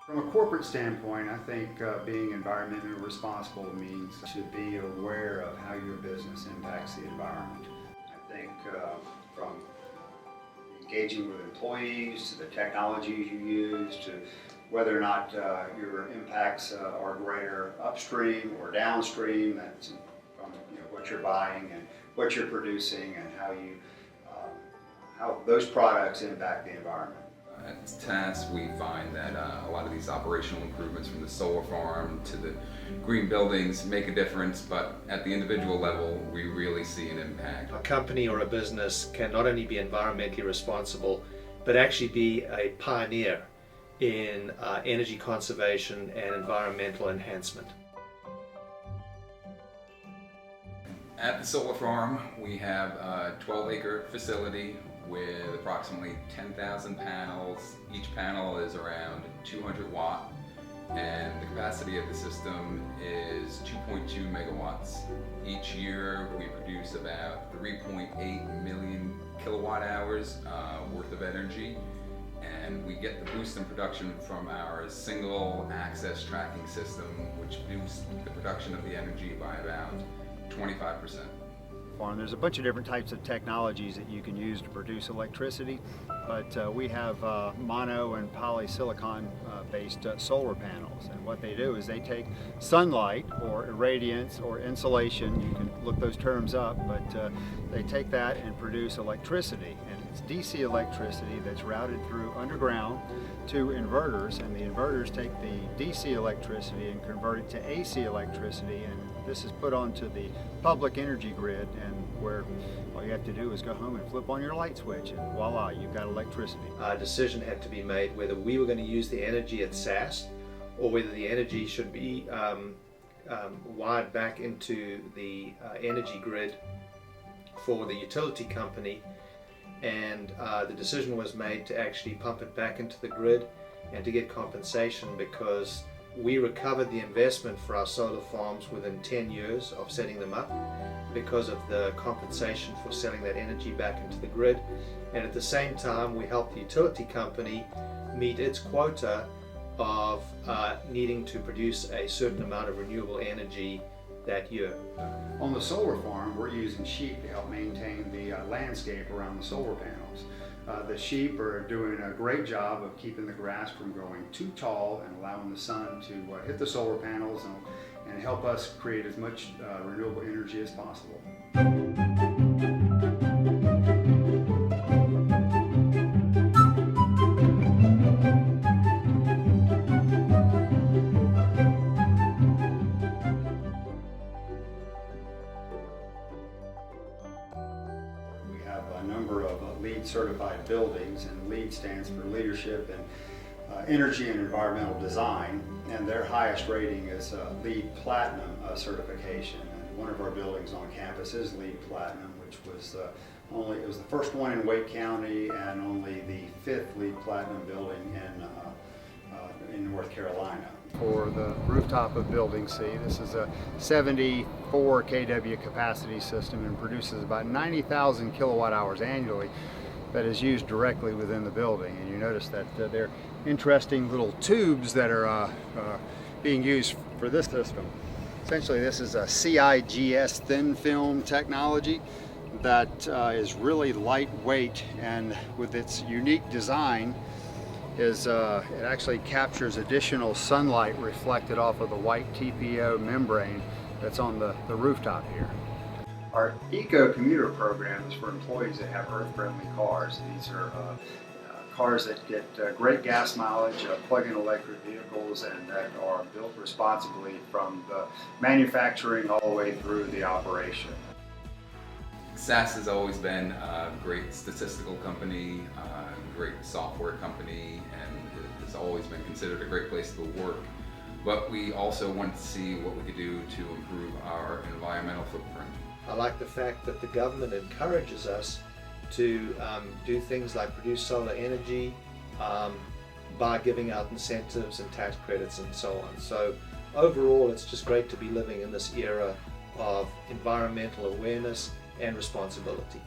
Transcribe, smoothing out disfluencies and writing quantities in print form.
From a corporate standpoint, I think being environmentally responsible means to be aware of how your business impacts the environment. I think from engaging with employees to the technologies you use to whether or not your impacts are greater upstream or downstream, that's from what you're buying and what you're producing and how those products impact the environment. At SAS, we find that a lot of these operational improvements from the solar farm to the green buildings make a difference, but at the individual level, we really see an impact. A company or a business can not only be environmentally responsible, but actually be a pioneer in energy conservation and environmental enhancement. At the solar farm, we have a 12-acre facility with approximately 10,000 panels. Each panel is around 200 watt, and the capacity of the system is 2.2 megawatts. Each year we produce about 3.8 million kilowatt hours worth of energy, and we get the boost in production from our single access tracking system, which boosts the production of the energy by about 25%. There's a bunch of different types of technologies that you can use to produce electricity, but we have mono and polysilicon based solar panels, and what they do is they take sunlight or irradiance or insolation, you can look those terms up, but they take that and produce electricity, and it's DC electricity that's routed through underground to inverters, and the inverters take the DC electricity and convert it to AC electricity, and this is put onto the public energy grid, and where all you have to do is go home and flip on your light switch and voila, you've got electricity. A decision had to be made whether we were going to use the energy at SAS or whether the energy should be wired back into the energy grid for the utility company, and the decision was made to actually pump it back into the grid and to get compensation, because we recovered the investment for our solar farms within 10 years of setting them up because of the compensation for selling that energy back into the grid, and at the same time we helped the utility company meet its quota of needing to produce a certain amount of renewable energy that year. On the solar farm, we're using sheep to help maintain the landscape around the solar panels. The sheep are doing a great job of keeping the grass from growing too tall and allowing the sun to hit the solar panels and help us create as much renewable energy as possible. A number of LEED certified buildings, and LEED stands for Leadership in Energy and Environmental Design, and their highest rating is LEED Platinum certification. And one of our buildings on campus is LEED Platinum, which was it was the first one in Wake County and only the 5th LEED Platinum building in North Carolina. For the rooftop of Building C, this is a 74 kW capacity system and produces about 90,000 kilowatt hours annually that is used directly within the building. And you notice that they're interesting little tubes that are being used for this system. Essentially, this is a CIGS thin film technology that is really lightweight, and with its unique design it actually captures additional sunlight reflected off of the white TPO membrane that's on the rooftop here. Our Eco Commuter program is for employees that have earth-friendly cars. These are cars that get great gas mileage, plug-in electric vehicles, and that are built responsibly from the manufacturing all the way through the operation. SAS has always been a great statistical company, great software company, and has always been considered a great place to work. But we also want to see what we could do to improve our environmental footprint. I like the fact that the government encourages us to do things like produce solar energy by giving out incentives and tax credits and so on. So overall, it's just great to be living in this era of environmental awareness and responsibility.